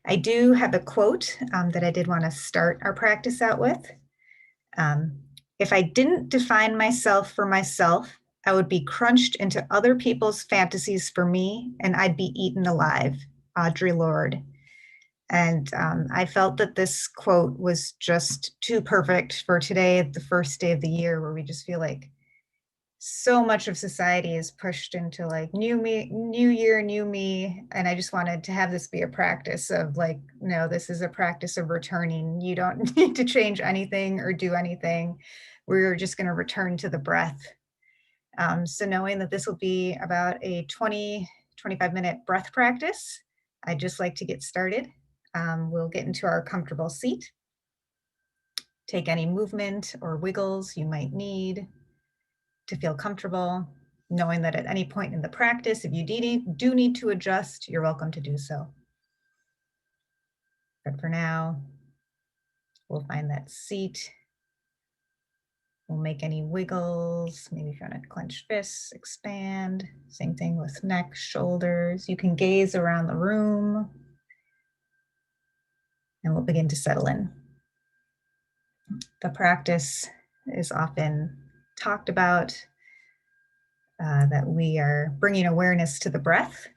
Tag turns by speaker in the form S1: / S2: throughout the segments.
S1: I do have a quote that I did want to start our practice out with. If I didn't define myself for myself, I would be crunched into other people's fantasies for me, and I'd be eaten alive. Audre Lorde. And I felt that this quote was just too perfect for today, the first day of the year, where we just feel like so much of society is pushed into like new me, new year, new me. And I just wanted to have this be a practice of like, no, this is a practice of returning. You don't need to change anything or do anything. We're just going to return to the breath. So knowing that this will be about a 25-minute breath practice, I'd just like to get started. We'll get into our comfortable seat. Take any movement or wiggles you might need to feel comfortable, knowing that at any point in the practice, if you do need to adjust, you're welcome to do so. But for now, we'll find that seat. We'll make any wiggles, maybe if you want to clench fists, expand. Same thing with neck, shoulders. You can gaze around the room, and we'll begin to settle in. The practice is often talked about, that we are bringing awareness to the breath.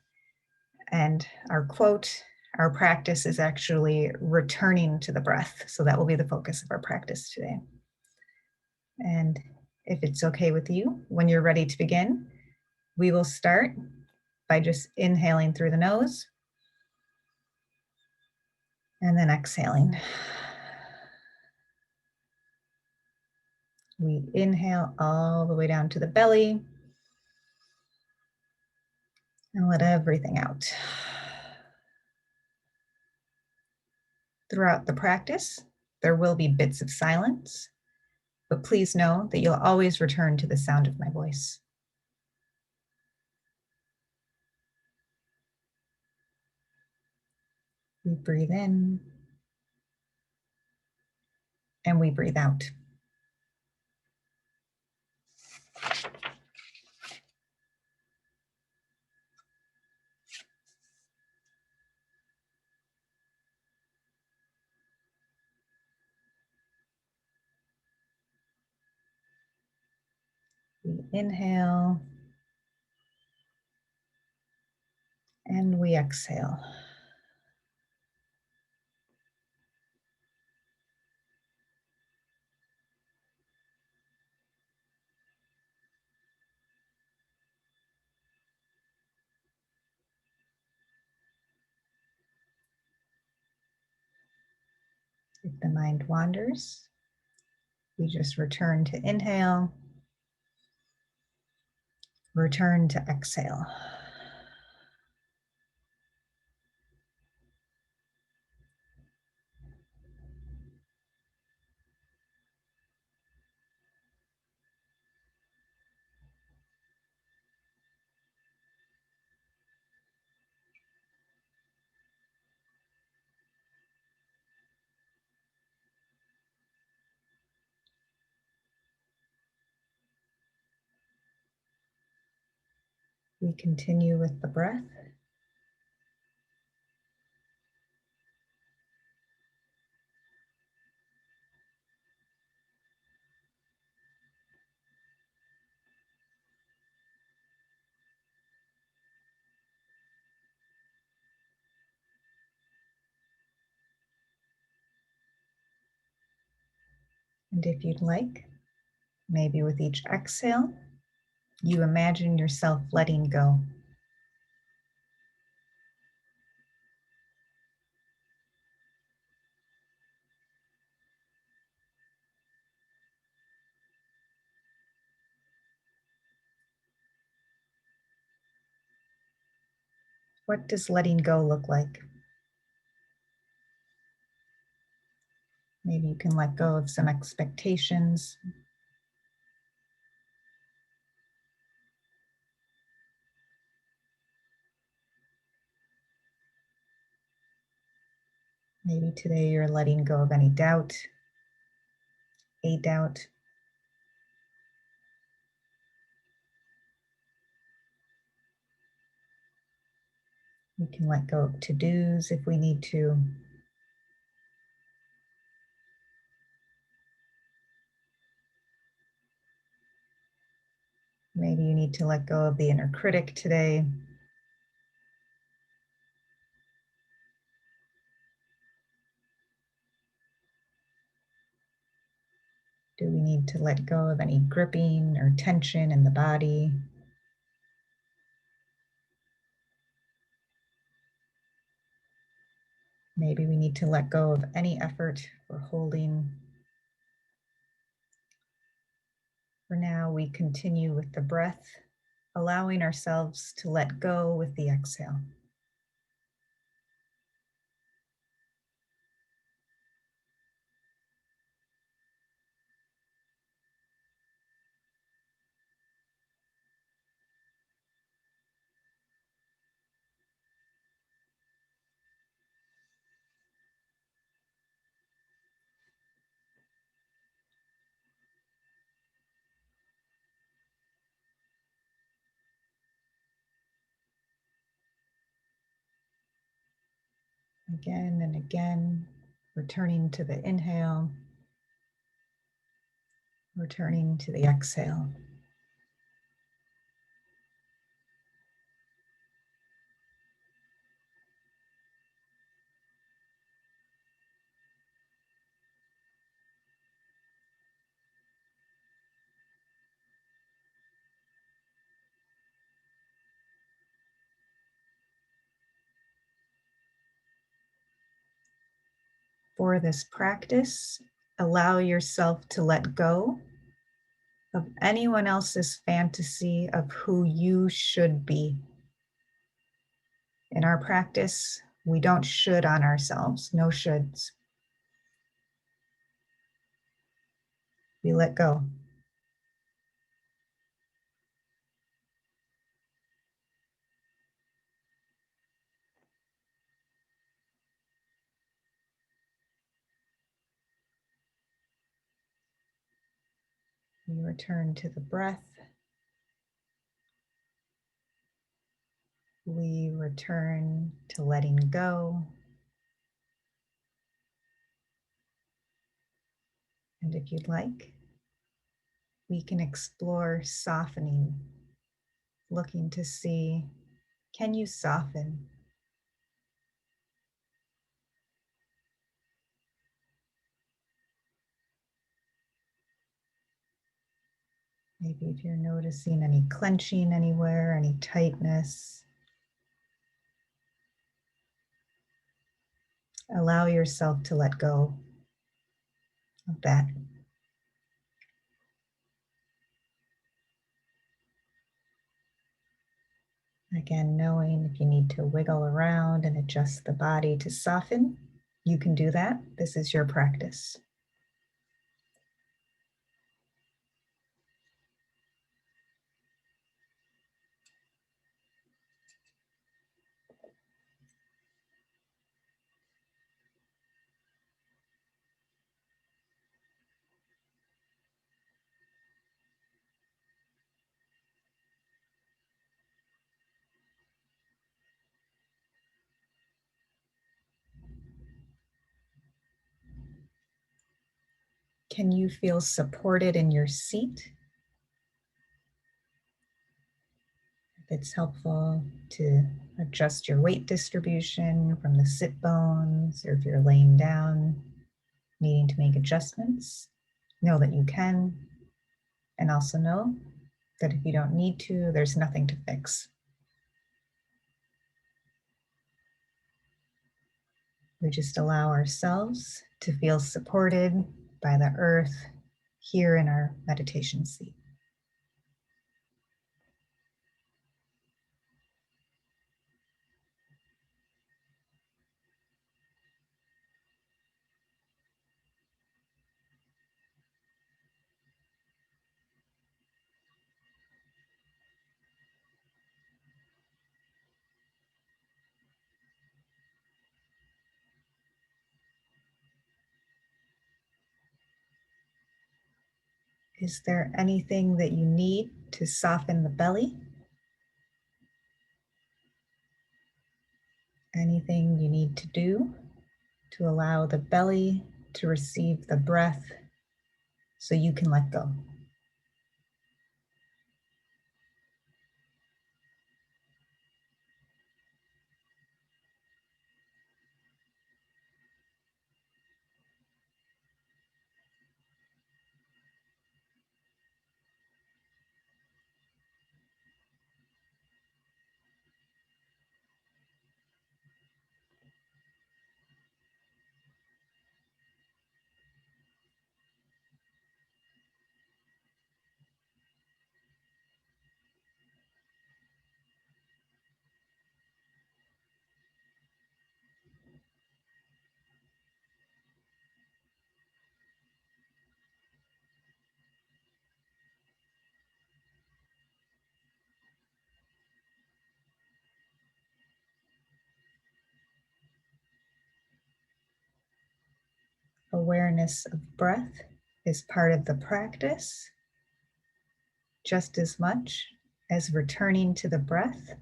S1: And our quote, our practice is actually returning to the breath. So that will be the focus of our practice today. And if it's okay with you, when you're ready to begin, we will start by just inhaling through the nose and then exhaling. We inhale all the way down to the belly and let everything out. Throughout the practice, there will be bits of silence, but please know that you'll always return to the sound of my voice. We breathe in and we breathe out. We inhale and we exhale. If the mind wanders, we just return to inhale, return to exhale. We continue with the breath. And if you'd like, maybe with each exhale, you imagine yourself letting go. What does letting go look like? Maybe you can let go of some expectations. Maybe today you're letting go of any doubt, a doubt. We can let go of to-dos if we need to. Maybe you need to let go of the inner critic today. Do we need to let go of any gripping or tension in the body? Maybe we need to let go of any effort we're holding. For now, we continue with the breath, allowing ourselves to let go with the exhale. Again and again, returning to the inhale, returning to the exhale. For this practice, allow yourself to let go of anyone else's fantasy of who you should be. In our practice, we don't should on ourselves, no shoulds. We let go. We return to the breath. We return to letting go. And if you'd like, we can explore softening, looking to see, can you soften? Maybe if you're noticing any clenching anywhere, any tightness, allow yourself to let go of that. Again, knowing if you need to wiggle around and adjust the body to soften, you can do that. This is your practice. Can you feel supported in your seat? If it's helpful to adjust your weight distribution from the sit bones, or if you're laying down, needing to make adjustments, know that you can, and also know that if you don't need to, there's nothing to fix. We just allow ourselves to feel supported by the earth here in our meditation seat. Is there anything that you need to soften the belly? Anything you need to do to allow the belly to receive the breath so you can let go. Awareness of breath is part of the practice just as much as returning to the breath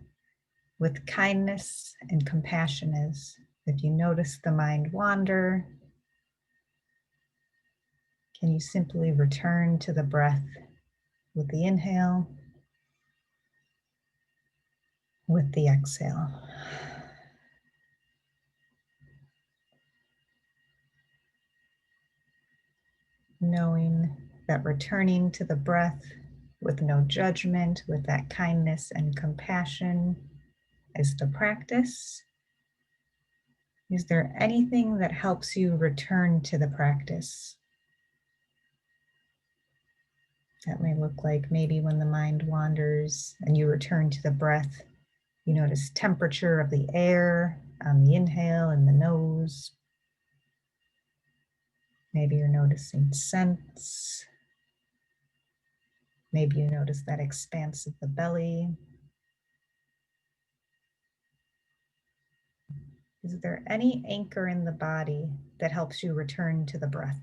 S1: with kindness and compassion is. If you notice the mind wander, can you simply return to the breath with the inhale, with the exhale? Knowing that returning to the breath with no judgment, with that kindness and compassion is the practice. Is there anything that helps you return to the practice? That may look like maybe when the mind wanders and you return to the breath, you notice temperature of the air on the inhale in the nose. Maybe you're noticing scents. Maybe you notice that expanse of the belly. Is there any anchor in the body that helps you return to the breath?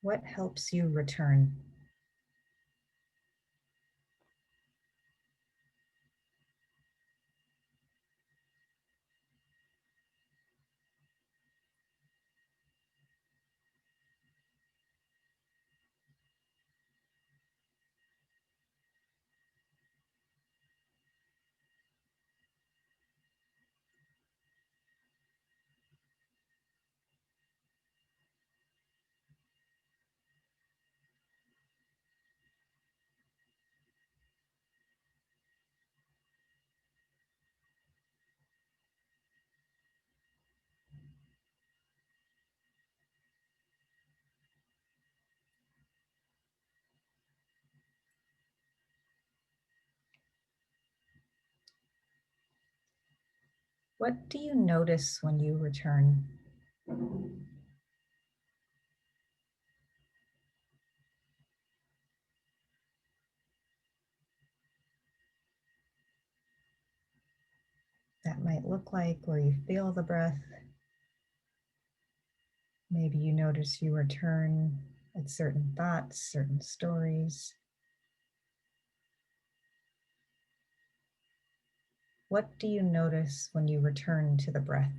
S1: What helps you return? What do you notice when you return? That might look like where you feel the breath. Maybe you notice you return at certain thoughts, certain stories. What do you notice when you return to the breath?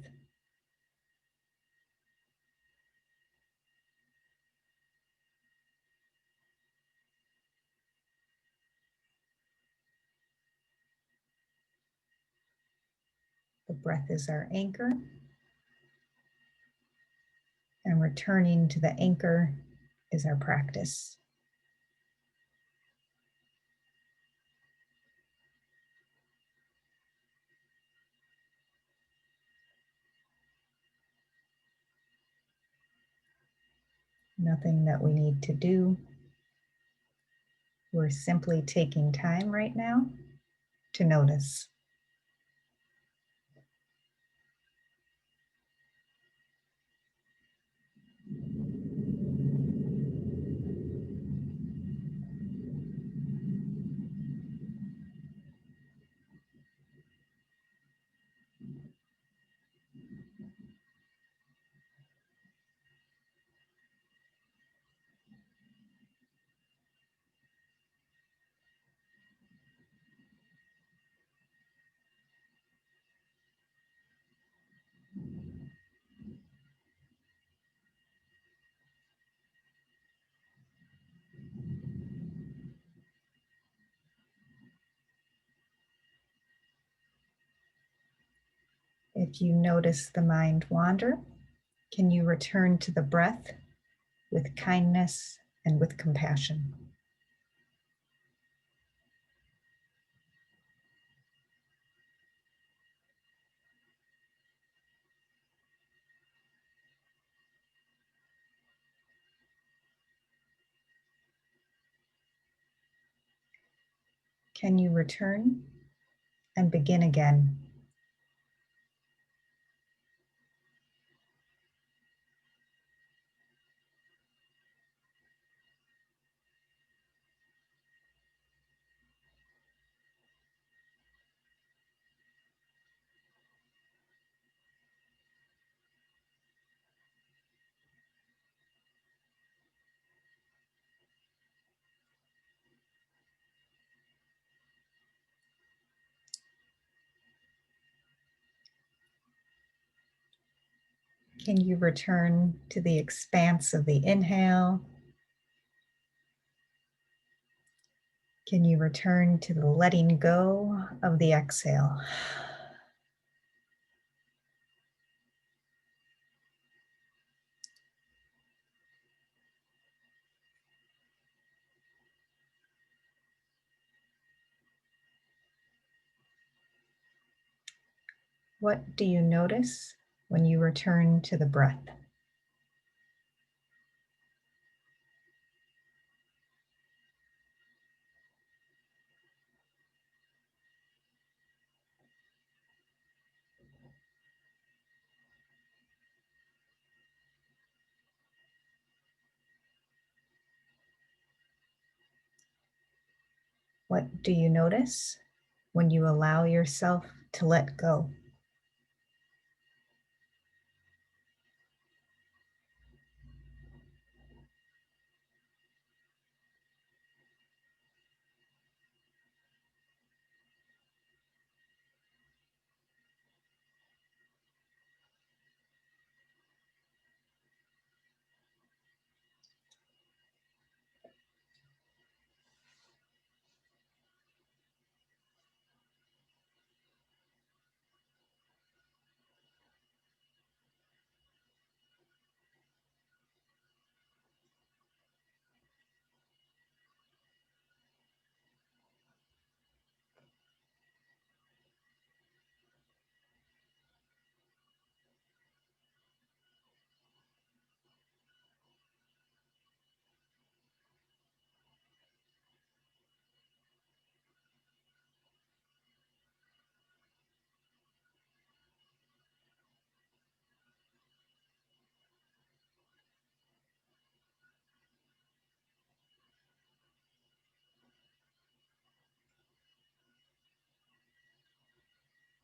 S1: The breath is our anchor, and returning to the anchor is our practice. Nothing that we need to do. We're simply taking time right now to notice. If you notice the mind wander, can you return to the breath with kindness and with compassion? Can you return and begin again? Can you return to the expanse of the inhale? Can you return to the letting go of the exhale? What do you notice when you return to the breath? What do you notice when you allow yourself to let go?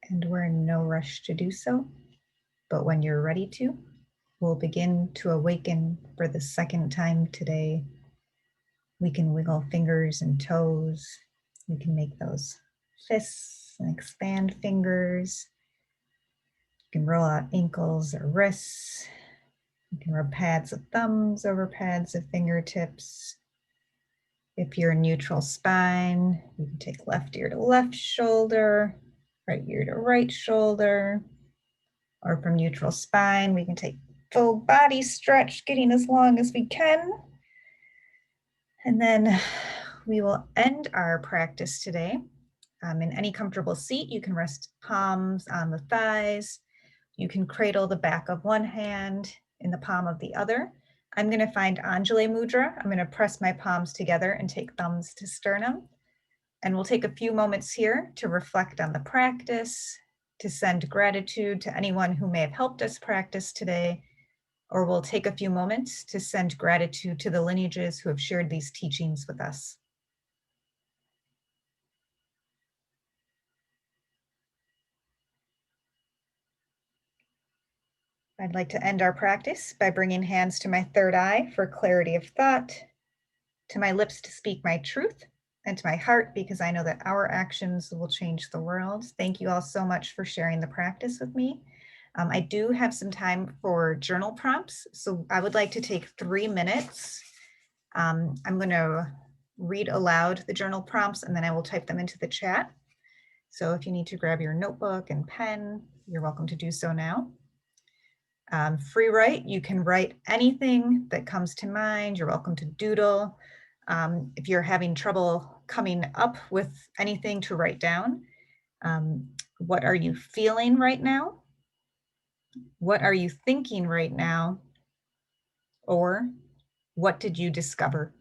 S1: And we're in no rush to do so, but when you're ready to, we'll begin to awaken for the second time today. We can wiggle fingers and toes. We can make those fists and expand fingers. You can roll out ankles or wrists. You can rub pads of thumbs over pads of fingertips. If you're in neutral spine, you can take left ear to left shoulder, right ear to right shoulder. Or from neutral spine, we can take full body stretch, getting as long as we can. And then we will end our practice today. In any comfortable seat, you can rest palms on the thighs. You can cradle the back of one hand in the palm of the other. I'm going to find Anjali Mudra. I'm going to press my palms together and take thumbs to sternum. And we'll take a few moments here to reflect on the practice, to send gratitude to anyone who may have helped us practice today, or we'll take a few moments to send gratitude to the lineages who have shared these teachings with us. I'd like to end our practice by bringing hands to my third eye for clarity of thought, to my lips to speak my truth, and to my heart because I know that our actions will change the world. Thank you all so much for sharing the practice with me. I do have some time for journal prompts, so I would like to take 3 minutes. I'm going to read aloud the journal prompts and then I will type them into the chat. So if you need to grab your notebook and pen, you're welcome to do so now. Free write, you can write anything that comes to mind. You're welcome to doodle. If you're having trouble coming up with anything to write down, what are you feeling right now? What are you thinking right now? Or what did you discover